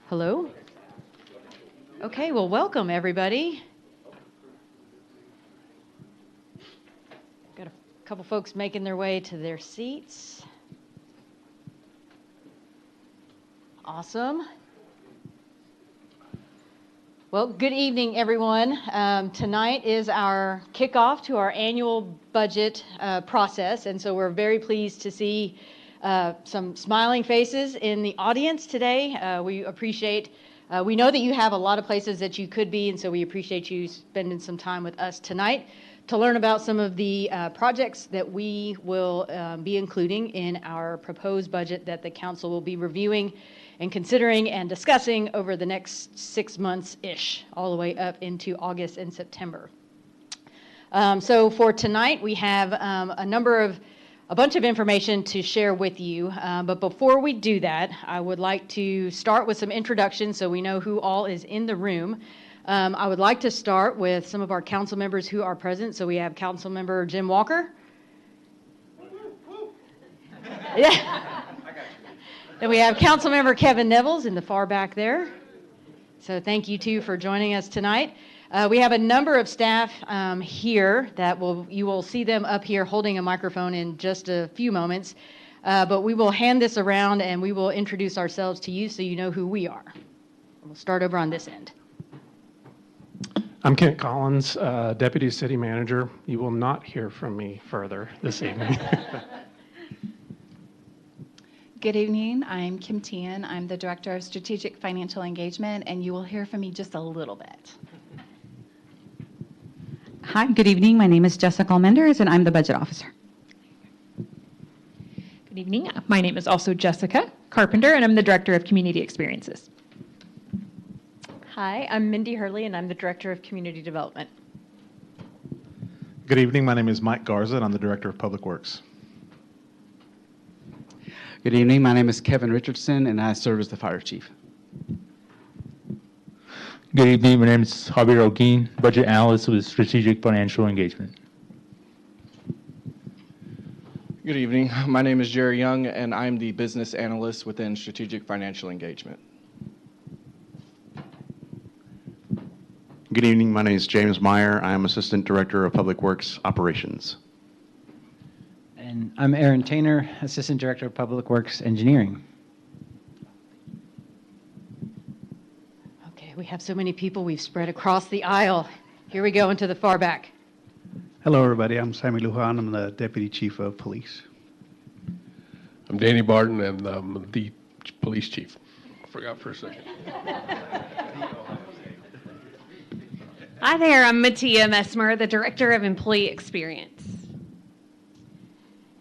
Hello? Okay, well, welcome, everybody. Got a couple folks making their way to their seats. Awesome. Well, good evening, everyone. Tonight is our kickoff to our annual budget process, and so we're very pleased to see some smiling faces in the audience today. We appreciate, we know that you have a lot of places that you could be, and so we appreciate you spending some time with us tonight to learn about some of the projects that we will be including in our proposed budget that the council will be reviewing and considering and discussing over the next 6 months-ish, all the way up into August and September. So for tonight, we have a bunch of information to share with you. But before we do that, I would like to start with some introductions so we know who all is in the room. I would like to start with some of our council members who are present. So we have Council Member Jim Walker. Yeah. Then we have Councilmember Kevin Nevels in the far back there. So thank you too for joining us tonight. We have a number of staff here that you will see them up here holding a microphone in just a few moments. But we will hand this around and we will introduce ourselves to you so you know who we are. We'll start over on this end. I'm Kent Collins, Deputy City Manager. You will not hear from me further this evening. Good evening. I'm Kim Tian. I'm the Director of Strategic Financial Engagement, and you will hear from me just a little bit. Hi, good evening. My name is Jessica Almenders, and I'm the Budget Officer. Good evening. My name is also Jessica Carpenter, and I'm the Director of Community Experiences. Hi, I'm Mindy Hurley, and I'm the Director of Community Development. Good evening. My name is Mike Garza, and I'm the Director of Public Works. Good evening. My name is Kevin Richardson, and I serve as the Fire Chief. Good evening. My name is Javier Olguin, Budget Analyst with Strategic Financial Engagement. Good evening. My name is Jerry Young, and I'm the Business Analyst within Strategic Financial Engagement. Good evening. My name is James Meyer. I am Assistant Director of Public Works Operations. And I'm Aaron Tainer, Assistant Director of Public Works Engineering. Okay, we have so many people. We've spread across the aisle. Here we go into the far back. Hello, everybody. I'm Sammy Lujan. I'm the Deputy Chief of Police. I'm Danny Barton, and I'm the Police Chief. I forgot for a second. Hi there, I'm Mattia Messmer, the Director of Employee Experience.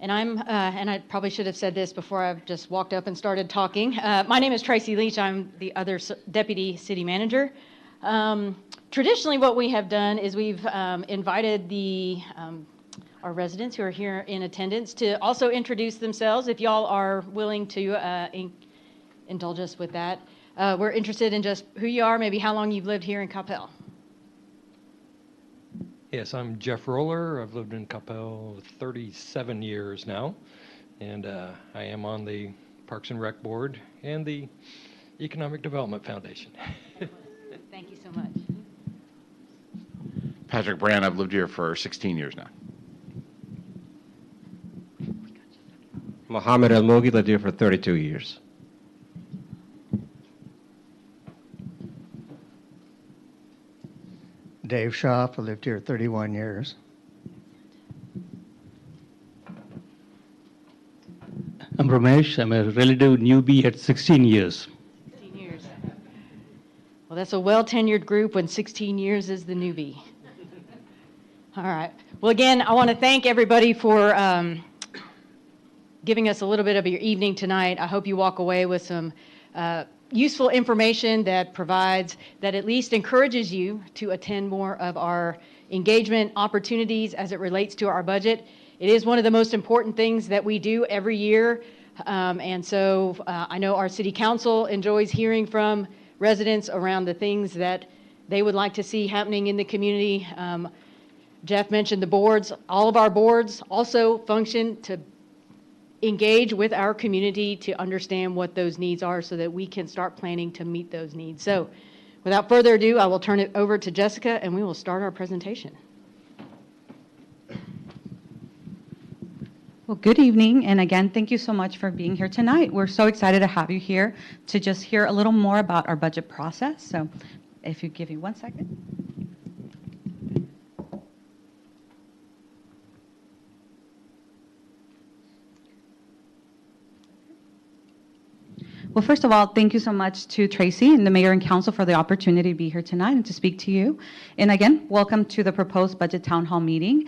And and I probably should have said this before I've just walked up and started talking. My name is Tracy Leach. I'm the other Deputy City Manager. Traditionally, what we have done is we've invited our residents who are here in attendance to also introduce themselves, if y'all are willing to indulge us with that. We're interested in just who you are, maybe how long you've lived here in Coppell. Yes, I'm Jeff Roller. I've lived in Coppell 37 years now, and I am on the Parks and Rec Board and the Economic Development Foundation. Thank you so much. Patrick Brand, I've lived here for 16 years now. Mohammed El-Mogi, lived here for 32 years. Dave Schaaf, I lived here 31 years. I'm Ramesh. I'm a relative newbie at 16 years. 16 years. Well, that's a well-tenured group when 16 years is the newbie. All right. Well, again, I want to thank everybody for giving us a little bit of your evening tonight. I hope you walk away with some useful information that at least encourages you to attend more of our engagement opportunities as it relates to our budget. It is one of the most important things that we do every year. And so I know our city council enjoys hearing from residents around the things that they would like to see happening in the community. Jeff mentioned the boards. All of our boards also function to engage with our community to understand what those needs are so that we can start planning to meet those needs. So without further ado, I will turn it over to Jessica and we will start our presentation. Well, good evening, and again, thank you so much for being here tonight. We're so excited to have you here to just hear a little more about our budget process. So if you give me 1 second. Well, first of all, thank you so much to Tracy and the mayor and council for the opportunity to be here tonight and to speak to you. And again, welcome to the proposed budget town hall meeting.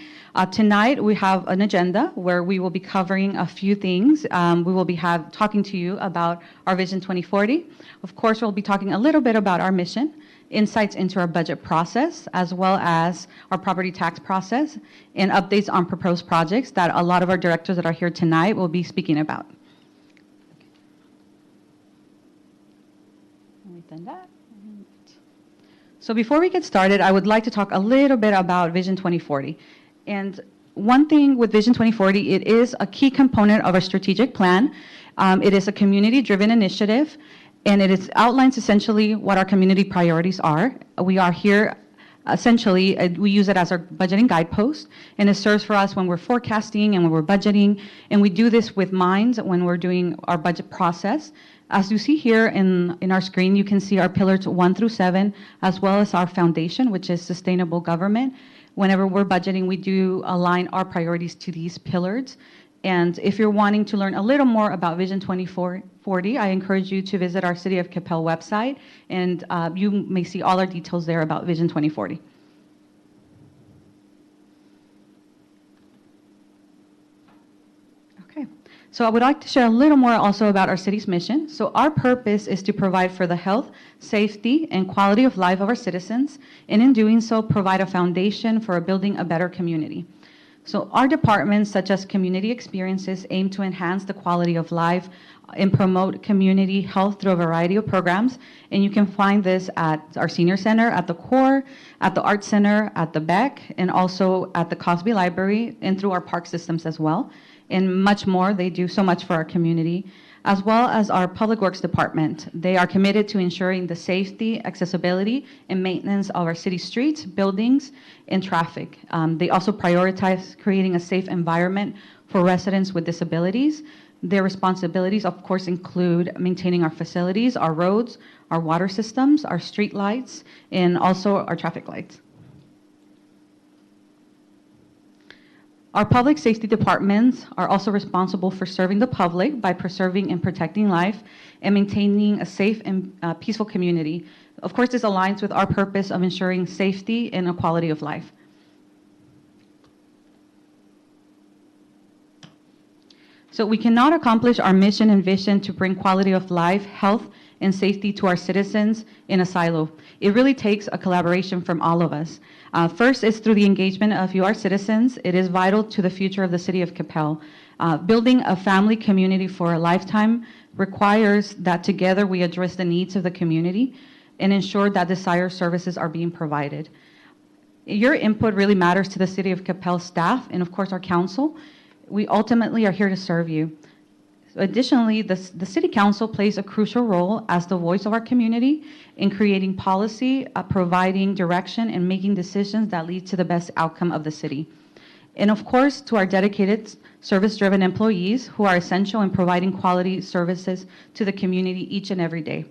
Tonight, we have an agenda where we will be covering a few things. We will be talking to you about our Vision 2040. Of course, we'll be talking a little bit about our mission, insights into our budget process, as well as our property tax process, and updates on proposed projects that a lot of our directors that are here tonight will be speaking about. Done that. So before we get started, I would like to talk a little bit about Vision 2040. And one thing with Vision 2040, it is a key component of our strategic plan. It is a community-driven initiative, and it outlines essentially what our community priorities are. We are here, essentially, we use it as our budgeting guidepost, and it serves for us when we're forecasting and when we're budgeting, and we do this with minds when we're doing our budget process. As you see here in our screen, you can see our pillars 1 through 7, as well as our foundation, which is sustainable government. Whenever we're budgeting, we do align our priorities to these pillars. And if you're wanting to learn a little more about Vision 2040, I encourage you to visit our City of Coppell website, and you may see all our details there about Vision 2040. So I would like to share a little more also about our city's mission. So our purpose is to provide for the health, safety, and quality of life of our citizens, and in doing so, provide a foundation for building a better community. So our departments, such as community experiences, aim to enhance the quality of life and promote community health through a variety of programs. And you can find this at our senior center, at the core, at the art center, at the BEC, and also at the Cosby Library, and through our park systems as well. And much more. They do so much for our community, as well as our Public Works Department. They are committed to ensuring the safety, accessibility, and maintenance of our city streets, buildings, and traffic. They also prioritize creating a safe environment for residents with disabilities. Their responsibilities, of course, include maintaining our facilities, our roads, our water systems, our street lights, and also our traffic lights. Our public safety departments are also responsible for serving the public by preserving and protecting life and maintaining a safe and peaceful community. Of course, this aligns with our purpose of ensuring safety and a quality of life. So we cannot accomplish our mission and vision to bring quality of life, health, and safety to our citizens in a silo. It really takes a collaboration from all of us. First is through the engagement of you, our citizens. It is vital to the future of the city of Coppell. Building a family community for a lifetime requires that together we address the needs of the community and ensure that desired services are being provided. Your input really matters to the city of Coppell staff and of course our council. We ultimately are here to serve you. Additionally, the City Council plays a crucial role as the voice of our community in creating policy, providing direction, and making decisions that lead to the best outcome of the city. And of course, to our dedicated, service-driven employees who are essential in providing quality services to the community each and every day.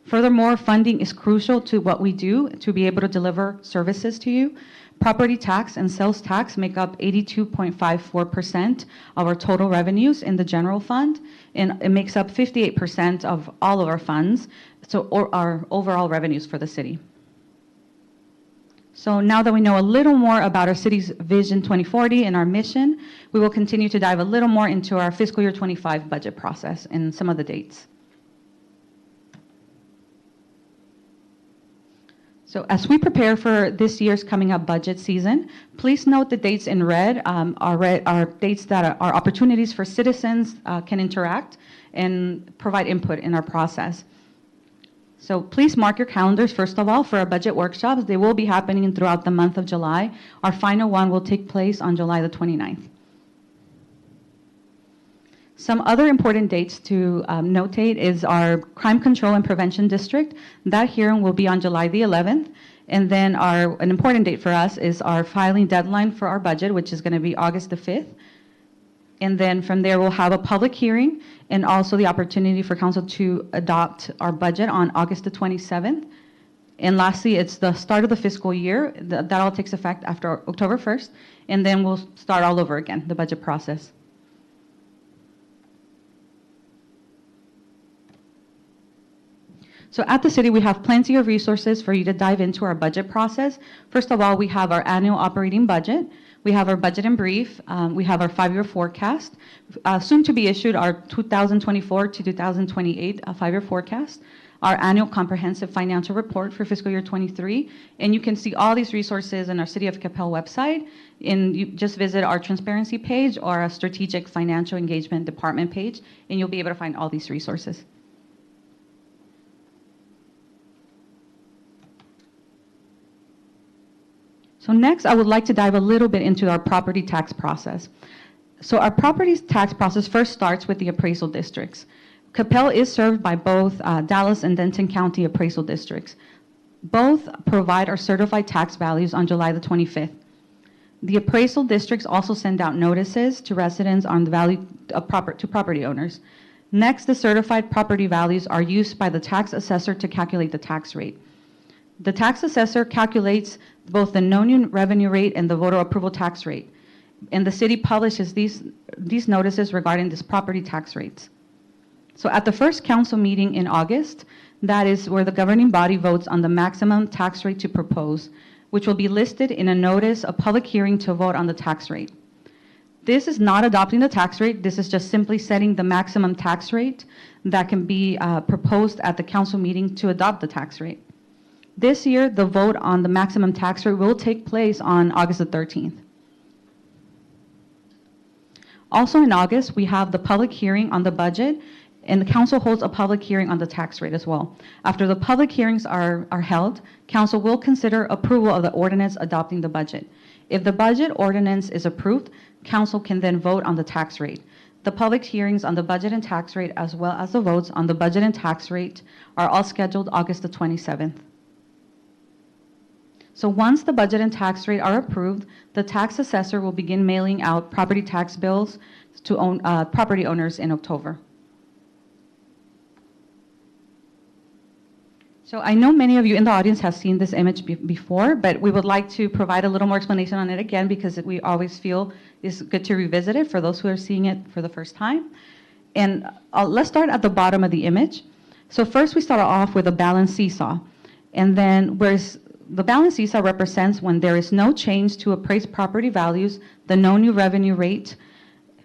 Furthermore, funding is crucial to what we do to be able to deliver services to you. Property tax and sales tax make up 82.54% of our total revenues in the general fund, and it makes up 58% of all of our funds, so our overall revenues for the city. So now that we know a little more about our city's Vision 2040 and our mission, we will continue to dive a little more into our fiscal year 25 budget process and some of the dates. So as we prepare for this year's coming up budget season, please note the dates in red are dates that are opportunities for citizens can interact and provide input in our process. So please mark your calendars, first of all, for our budget workshops. They will be happening throughout the month of July. Our final one will take place on July the 29th. Some other important dates to notate is our Crime Control and Prevention District. That hearing will be on July the 11th. And then an important date for us is our filing deadline for our budget, which is going to be August the 5th. And then from there, we'll have a public hearing and also the opportunity for council to adopt our budget on August the 27th. And lastly, it's the start of the fiscal year. That all takes effect after October 1st. And then we'll start all over again, the budget process. So at the city, we have plenty of resources for you to dive into our budget process. First of all, we have our annual operating budget. We have our budget in brief. We have our 5-year forecast. Soon to be issued, our 2024 to 2028 5-year forecast. Our annual comprehensive financial report for fiscal year 23. And you can see all these resources on our City of Coppell website. And you just visit our transparency page or our strategic financial engagement department page, and you'll be able to find all these resources. So next, I would like to dive a little bit into our property tax process. So our property tax process first starts with the appraisal districts. Coppell is served by both Dallas and Denton County appraisal districts. Both provide our certified tax values on July the 25th. The appraisal districts also send out notices to residents on the value to property owners. Next, the certified property values are used by the tax assessor to calculate the tax rate. The tax assessor calculates both the known revenue rate and the voter approval tax rate. And the city publishes these notices regarding this property tax rates. So at the first council meeting in August, that is where the governing body votes on the maximum tax rate to propose, which will be listed in a notice of public hearing to vote on the tax rate. This is not adopting the tax rate. This is just simply setting the maximum tax rate that can be proposed at the council meeting to adopt the tax rate. This year, the vote on the maximum tax rate will take place on August the 13th. Also in August, we have the public hearing on the budget, and the council holds a public hearing on the tax rate as well. After the public hearings are held, council will consider approval of the ordinance adopting the budget. If the budget ordinance is approved, council can then vote on the tax rate. The public hearings on the budget and tax rate, as well as the votes on the budget and tax rate, are all scheduled August the 27th. So once the budget and tax rate are approved, the tax assessor will begin mailing out property tax bills to property owners in October. So I know many of you in the audience have seen this image before, but we would like to provide a little more explanation on it again because we always feel it's good to revisit it for those who are seeing it for the first time. And let's start at the bottom of the image. So first we start off with a balanced seesaw. And then whereas the balanced seesaw represents when there is no change to appraised property values, the no new revenue rate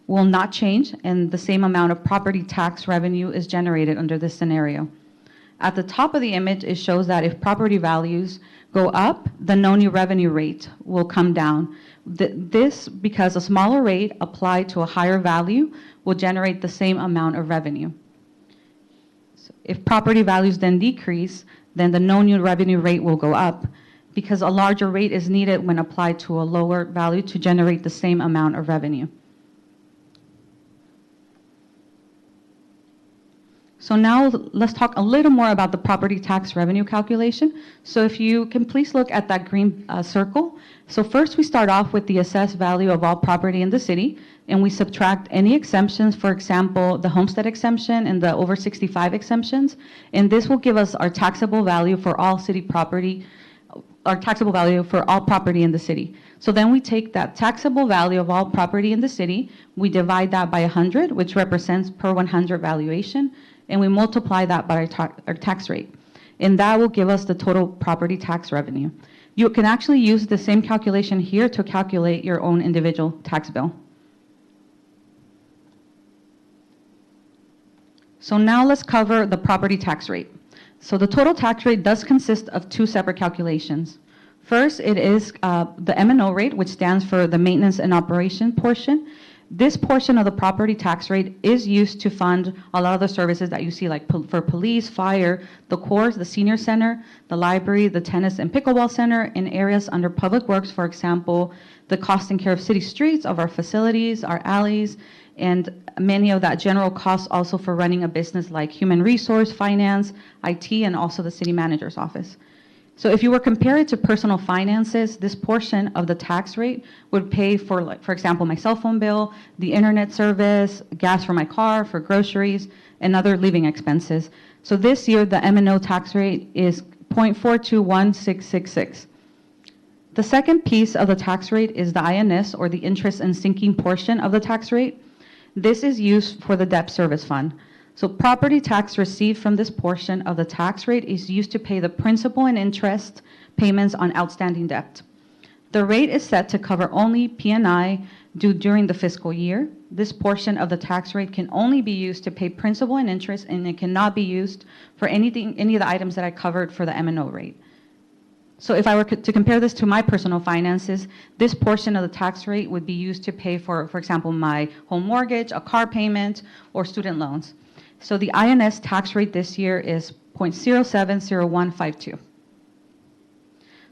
will not change, and the same amount of property tax revenue is generated under this scenario. At the top of the image, it shows that if property values go up, the no new revenue rate will come down. This because a smaller rate applied to a higher value will generate the same amount of revenue. So if property values then decrease, then the no new revenue rate will go up because a larger rate is needed when applied to a lower value to generate the same amount of revenue. So now let's talk a little more about the property tax revenue calculation. So if you can please look at that green circle. So first we start off with the assessed value of all property in the city, and we subtract any exemptions, for example, the homestead exemption and the over 65 exemptions. And this will give us our taxable value for all city property, our taxable value for all property in the city. So then we take that taxable value of all property in the city, we divide that by 100, which represents per 100 valuation, and we multiply that by our tax rate. And that will give us the total property tax revenue. You can actually use the same calculation here to calculate your own individual tax bill. So now let's cover the property tax rate. So the total tax rate does consist of two separate calculations. First, it is the M&O rate, which stands for the maintenance and operation portion. This portion of the property tax rate is used to fund a lot of the services that you see, like for police, fire, the courts, the senior center, the library, the tennis and pickleball center, in areas under public works, for example, the cost and care of city streets, of our facilities, our alleys, and many of that general costs also for running a business like human resource, finance, IT, and also the city manager's office. So if you were compare it to personal finances, this portion of the tax rate would pay for, like, for example, my cell phone bill, the internet service, gas for my car, for groceries, and other living expenses. So this year, the M&O tax rate is 0.421666. The second piece of the tax rate is the INS, or the interest and sinking portion of the tax rate. This is used for the debt service fund. So property tax received from this portion of the tax rate is used to pay the principal and interest payments on outstanding debt. The rate is set to cover only P&I due during the fiscal year. This portion of the tax rate can only be used to pay principal and interest, and it cannot be used for any of the items that I covered for the M&O rate. So if I were to compare this to my personal finances, this portion of the tax rate would be used to pay for example, my home mortgage, a car payment, or student loans. So the INS tax rate this year is 0.070152.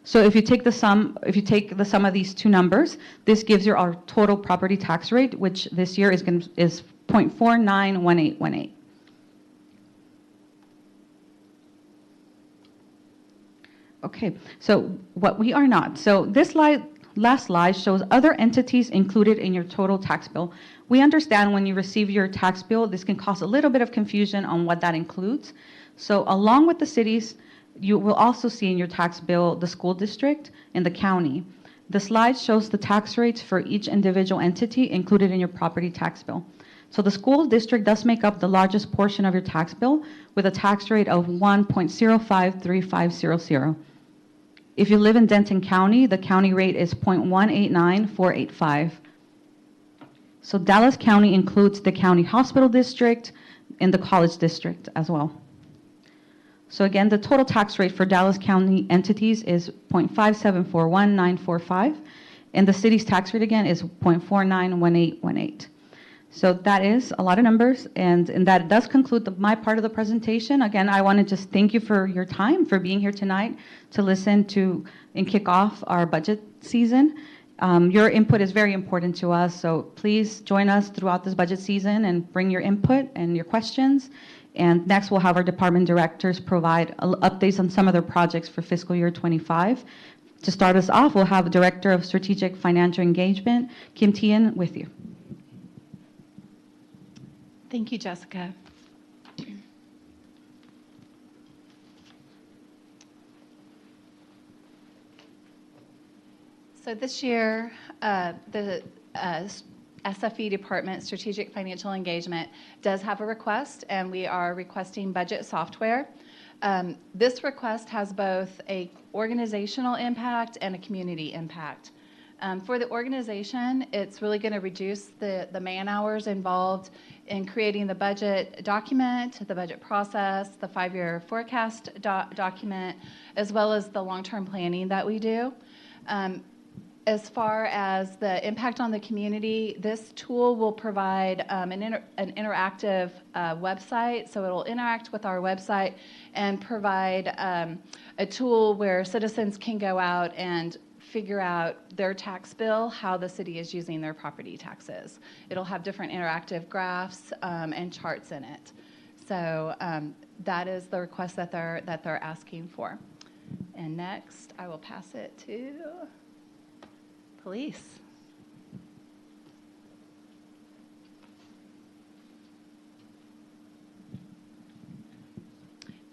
So if you take the sum of these two numbers, this gives you our total property tax rate, which this year is 0.491818. Okay, so what we are not. So this last slide shows other entities included in your total tax bill. We understand when you receive your tax bill, this can cause a little bit of confusion on what that includes. So along with the cities, you will also see in your tax bill the school district and the county. The slide shows the tax rates for each individual entity included in your property tax bill. So the school district does make up the largest portion of your tax bill with a tax rate of 1.053500. If you live in Denton County, the county rate is 0.189485. So Dallas County includes the county hospital district and the college district as well. So again, the total tax rate for Dallas County entities is 0.5741945, and the city's tax rate again is 0.491818. So that is a lot of numbers, and that does conclude my part of the presentation. Again, I want to just thank you for your time, for being here tonight to listen to and kick off our budget season. Your input is very important to us, so please join us throughout this budget season and bring your input and your questions. And next, we'll have our department directors provide updates on some of their projects for fiscal year 25. To start us off, we'll have the Director of Strategic Financial Engagement, Kim Tien, with you. Thank you, Jessica. So this year, the SFE Department, Strategic Financial Engagement, does have a request, and we are requesting budget software. This request has both a organizational impact and a community impact. For the organization, it's really going to reduce the man hours involved in creating the budget document, the budget process, the 5-year forecast document, as well as the long-term planning that we do. As far as the impact on the community, this tool will provide an interactive website, so it'll interact with our website and provide a tool where citizens can go out and figure out their tax bill, how the city is using their property taxes. It'll have different interactive graphs and charts in it. So that is the request that they're asking for. And next, I will pass it to police.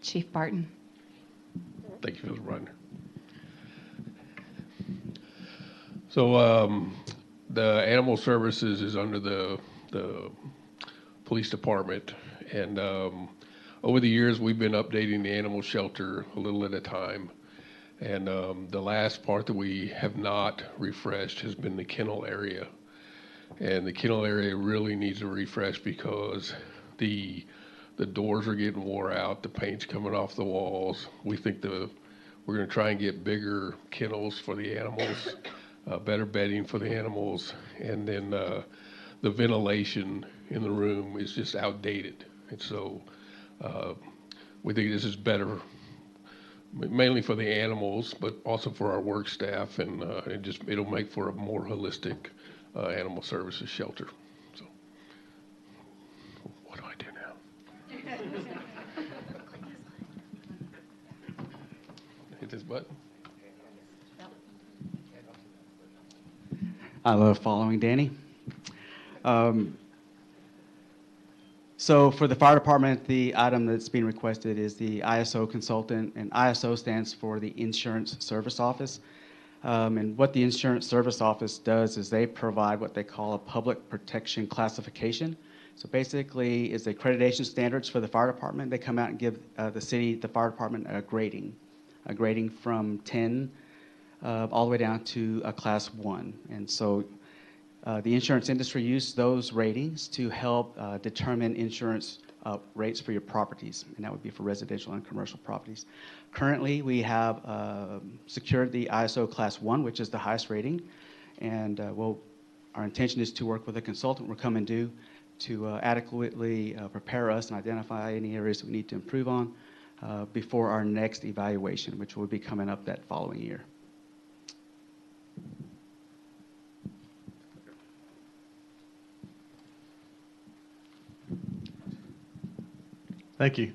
Chief Barton. Thank you for the run. So the animal services is under the police department, and over the years we've been updating the animal shelter a little at a time. And the last part that we have not refreshed has been the kennel area. And the kennel area really needs a refresh because the doors are getting wore out, the paint's coming off the walls. We think we're going to try and get bigger kennels for the animals, better bedding for the animals, and then the ventilation in the room is just outdated. And so we think this is better, mainly for the animals, but also for our work staff, and it'll make for a more holistic animal services shelter. So hit this button. I love following Danny. So for the fire department, the item that's being requested is the ISO consultant, and ISO stands for the Insurance Service Office. And what the Insurance Service Office does is they provide what they call a public protection classification. So basically, it's accreditation standards for the fire department. They come out and give the fire department a grading from 10 all the way down to a class 1. And so the insurance industry uses those ratings to help determine insurance rates for your properties, and that would be for residential and commercial properties. Currently, we have secured the ISO Class 1, which is the highest rating, and our intention is to work with a consultant we're coming due to adequately prepare us and identify any areas we need to improve on before our next evaluation, which will be coming up that following year. Thank you.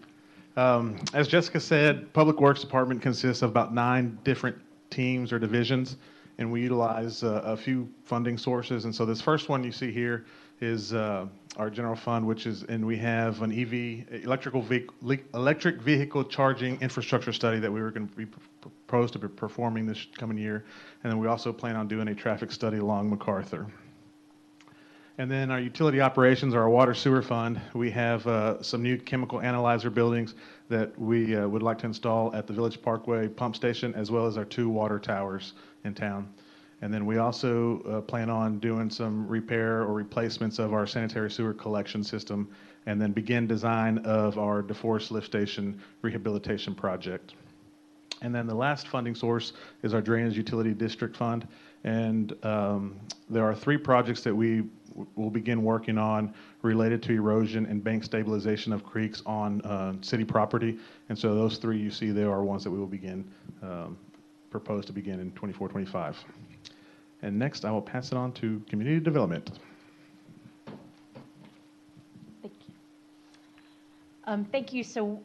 As Jessica said, Public Works Department consists of about 9 different teams or divisions, and we utilize a few funding sources. And so this first one you see here is our general fund, and we have an electric vehicle charging infrastructure study that we were going to be proposed to be performing this coming year. And then we also plan on doing a traffic study along MacArthur. And then our utility operations, our water sewer fund, we have some new chemical analyzer buildings that we would like to install at the Village Parkway pump station, as well as our 2 water towers in town. And then we also plan on doing some repair or replacements of our sanitary sewer collection system, and then begin design of our DeForest lift station rehabilitation project. And then the last funding source is our Drainage Utility District Fund. And there are 3 projects that we will begin working on related to erosion and bank stabilization of creeks on city property. And so those 3 you see there are ones that we will begin, propose to begin in 24-25. And next, I will pass it on to Community Development. Thank you. So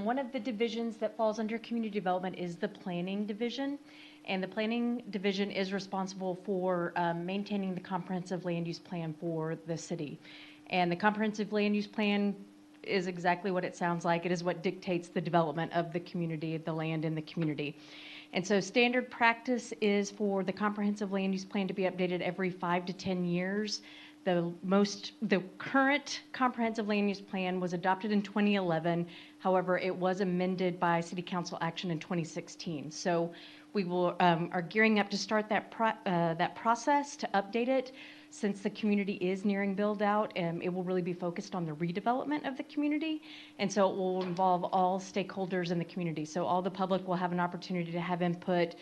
one of the divisions that falls under community development is the planning division. And the planning division is responsible for maintaining the comprehensive land use plan for the city. And the comprehensive land use plan is exactly what it sounds like. It is what dictates the development of the community, the land in the community. And so standard practice is for the comprehensive land use plan to be updated every 5 to 10 years. The current comprehensive land use plan was adopted in 2011. However, it was amended by City Council action in 2016. So we are gearing up to start that process to update it. Since the community is nearing build out, it will really be focused on the redevelopment of the community. And so it will involve all stakeholders in the community. So all the public will have an opportunity to have input.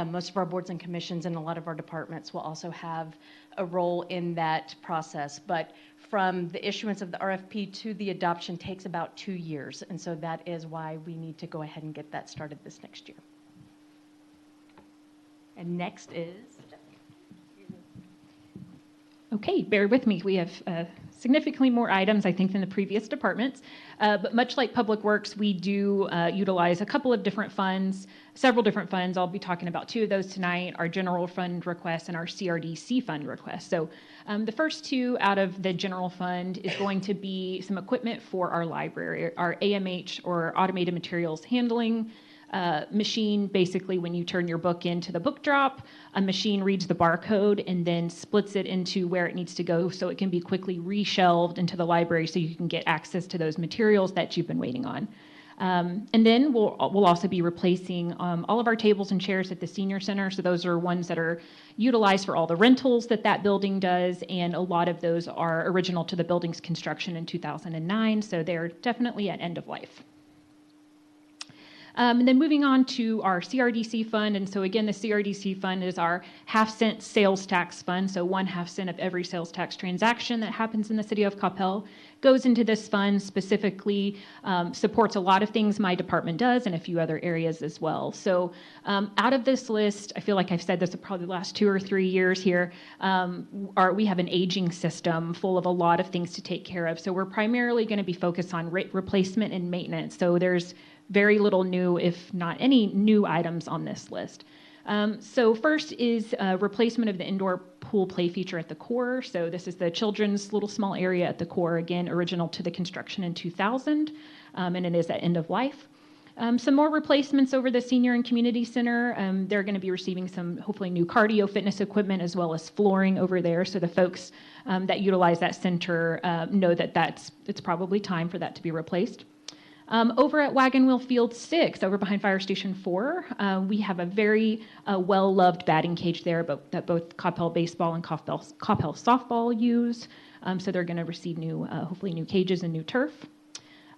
Most of our boards and commissions and a lot of our departments will also have a role in that process. But from the issuance of the RFP to the adoption takes about 2 years. And so that is why we need to go ahead and get that started this next year. And next is... Okay, bear with me. We have significantly more items, I think, than the previous departments. But much like Public Works, we do utilize a couple of different funds, several different funds. I'll be talking about 2 of those tonight, our general fund requests and our CRDC fund requests. So the first 2 out of the general fund is going to be some equipment for our library, our AMH, or automated materials handling machine. Basically, when you turn your book into the book drop, a machine reads the barcode and then splits it into where it needs to go so it can be quickly reshelved into the library so you can get access to those materials that you've been waiting on. And then we'll also be replacing all of our tables and chairs at the senior center. So those are ones that are utilized for all the rentals that building does, and a lot of those are original to the building's construction in 2009. So they're definitely at end of life. And then moving on to our CRDC fund. And so again, the CRDC fund is our half-cent sales tax fund. So 1/2 cent of every sales tax transaction that happens in the city of Coppell goes into this fund specifically supports a lot of things my department does and a few other areas as well. So out of this list, I feel like I've said this probably the last 2 or 3 years here, we have an aging system full of a lot of things to take care of. So we're primarily going to be focused on replacement and maintenance. So there's very little new, if not any new items on this list. So first is replacement of the indoor pool play feature at the core. So this is the children's little small area at the core, again, original to the construction in 2000, and it is at end of life. Some more replacements over the senior and community center. They're going to be receiving some hopefully new cardio fitness equipment as well as flooring over there. So the folks that utilize that center know that it's probably time for that to be replaced. Over at Wagon Wheel Field 6, over behind Fire Station 4, we have a very well-loved batting cage there that both Coppell Baseball and Coppell Softball use. So they're going to receive hopefully new cages and new turf.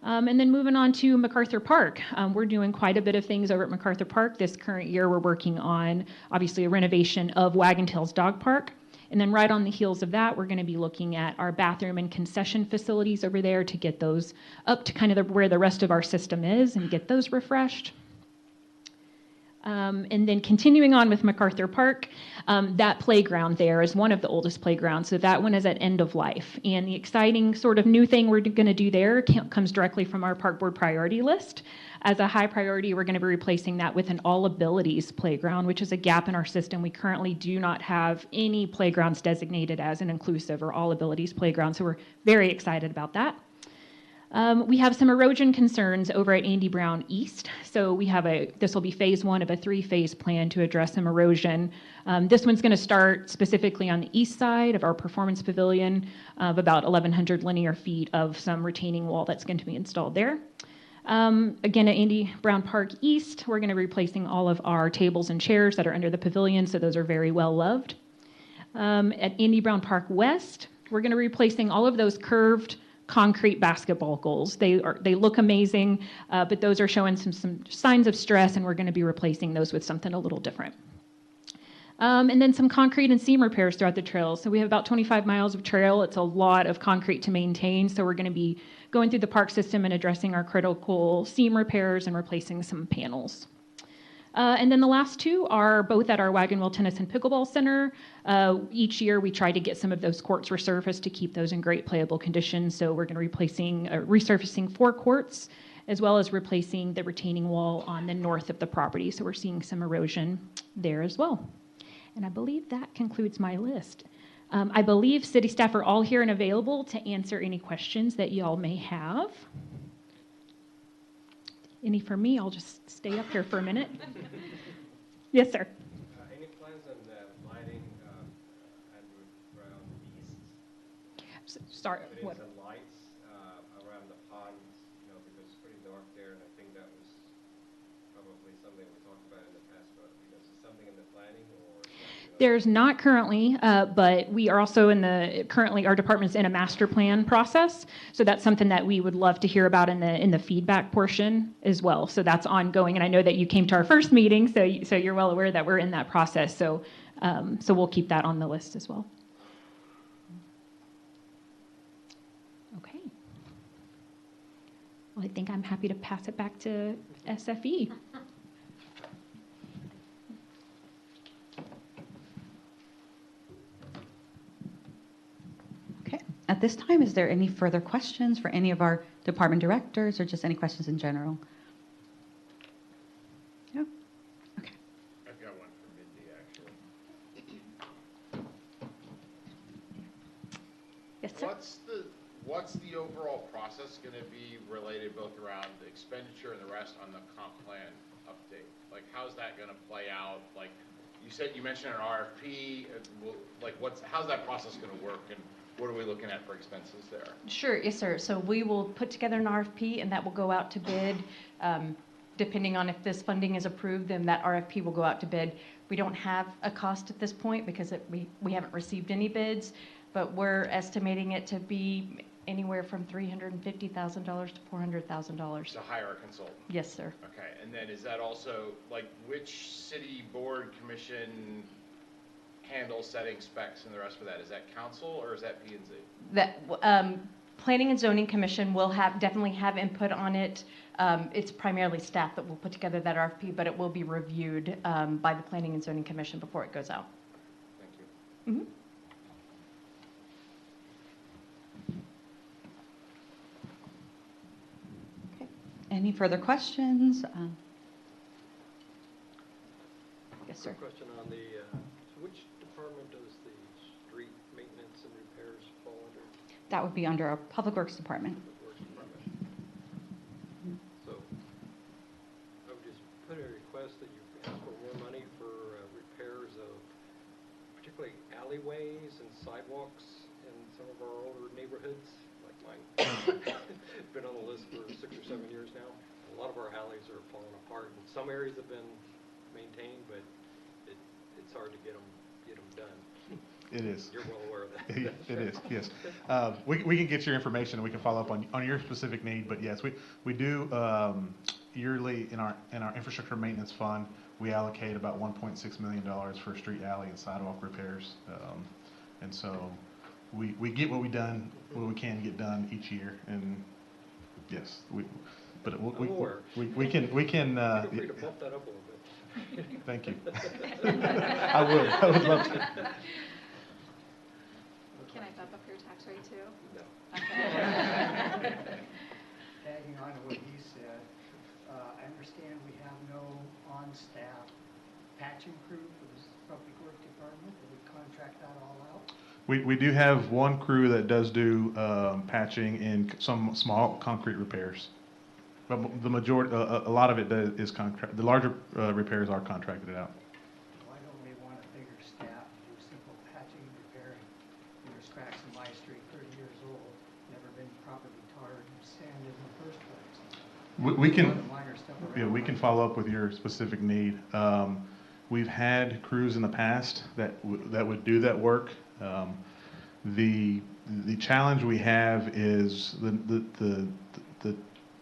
And then moving on to MacArthur Park. We're doing quite a bit of things over at MacArthur Park. This current year, we're working on, obviously, a renovation of Wagon Tails Dog Park. And then right on the heels of that, we're going to be looking at our bathroom and concession facilities over there to get those up to kind of where the rest of our system is and get those refreshed. And then continuing on with MacArthur Park, that playground there is one of the oldest playgrounds. So that one is at end of life. And the exciting sort of new thing we're going to do there comes directly from our park board priority list. As a high priority, we're going to be replacing that with an all abilities playground, which is a gap in our system. We currently do not have any playgrounds designated as an inclusive or all abilities playground. So we're very excited about that. We have some erosion concerns over at Andy Brown East. So this will be phase 1 of a 3-phase plan to address some erosion. This one's going to start specifically on the east side of our performance pavilion of about 1,100 linear feet of some retaining wall that's going to be installed there. Again, at Andy Brown Park East, we're going to be replacing all of our tables and chairs that are under the pavilion, so those are very well loved. At Andy Brown Park West, we're going to be replacing all of those curved concrete basketball goals. They look amazing, but those are showing some signs of stress, and we're going to be replacing those with something a little different. And then some concrete and seam repairs throughout the trails. So we have about 25 miles of trail. It's a lot of concrete to maintain, so we're going to be going through the park system and addressing our critical seam repairs and replacing some panels. And then the last 2 are both at our Wagon Wheel Tennis and Pickleball Center. Each year we try to get some of those courts resurfaced to keep those in great playable condition. So we're going to be resurfacing 4 courts, as well as replacing the retaining wall on the north of the property. So we're seeing some erosion there as well. And I believe that concludes my list. I believe city staff are all here and available to answer any questions that you all may have. Any for me? I'll just stay up here for a minute. Yes, sir. Any plans on lighting Andrew Brown East? Sorry, what? Some lights around the ponds, because it's pretty dark there, and I think that was probably something we talked about in the past, but is it something in the planning or? There's not currently, but we are also currently our department's in a master plan process. So that's something that we would love to hear about in the feedback portion as well. So that's ongoing. And I know that you came to our first meeting, so you're well aware that we're in that process. So we'll keep that on the list as well. Okay. Well, I think I'm happy to pass it back to SFE. At this time, is there any further questions for any of our department directors or just any questions in general? Yeah. Okay. I've got one for Mindy, actually. Yes, sir. What's the overall process going to be related both around the expenditure and the rest on the comp plan update? Like, how's that going to play out? Like, you mentioned an RFP. How's that process going to work, and what are we looking at for expenses there? Sure, yes, sir. So we will put together an RFP, and that will go out to bid. Depending on if this funding is approved, then that RFP will go out to bid. We don't have a cost at this point because we haven't received any bids, but we're estimating it to be anywhere from $350,000 to $400,000. To hire a consultant? Yes, sir. Okay, and then is that also, which city board commission handle setting specs and the rest of that? Is that council or is that P&Z? That Planning and Zoning Commission will definitely have input on it. It's primarily staff that will put together that RFP, but it will be reviewed by the Planning and Zoning Commission before it goes out. Thank you. Mhm. Any further questions? Yes, sir. Quick question on the, so which department does the street maintenance and repairs fall under? That would be under our Public Works Department. Public Works Department. So I would just put a request that you ask for more money for repairs of particularly alleyways and sidewalks in some of our older neighborhoods, like mine. Been on the list for 6 or 7 years now. A lot of our alleys are falling apart. And some areas have been maintained, but it's hard to get them done. It is. You're well aware of that. It is, yes. We can get your information and we can follow up on your specific need, but yes, we do yearly in our infrastructure maintenance fund, we allocate about $1.6 million for street, alley, and sidewalk repairs. And so we get what we can get done each year, and yes, we can Feel free to bump that up a little bit. Thank you. I would love to. Can I bump up your tax rate too? No. Tagging on to what he said, I understand we have no on-staff patching crew for the Public Works Department. Did we contract that all out? We do have one crew that does do patching and some small concrete repairs. But the majority, a lot of it is contract. The larger repairs are contracted out. Why don't we want a bigger staff to do simple patching and repairing? There's cracks in my street, 30 years old, never been properly tarred and sanded in the first place. We can, Minor stuff yeah, we can follow up with your specific need. We've had crews in the past that would do that work. The challenge we have is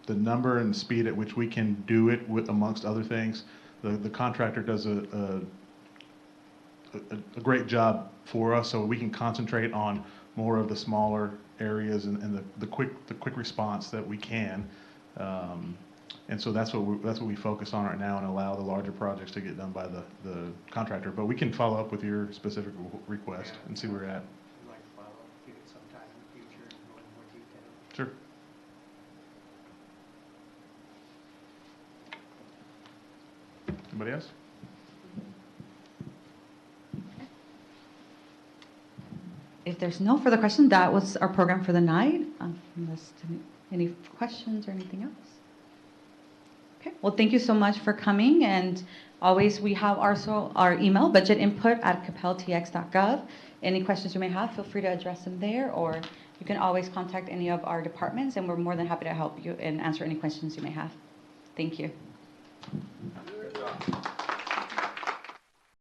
the number and speed at which we can do it with, amongst other things. The contractor does a great job for us, so we can concentrate on more of the smaller areas and the quick response that we can. And so that's what we focus on right now, and allow the larger projects to get done by the contractor. But we can follow up with your specific request and see where we're at. I'd like to follow up with you sometime in the future and go into more detail. Sure. Anybody else? If there's no further questions, that was our program for the night. Unless any questions or anything else. Okay, well, thank you so much for coming. And always, we have also our email, budgetinput@coppelltx.gov. Any questions you may have, feel free to address them there, or you can always contact any of our departments, and we're more than happy to help you and answer any questions you may have. Thank you.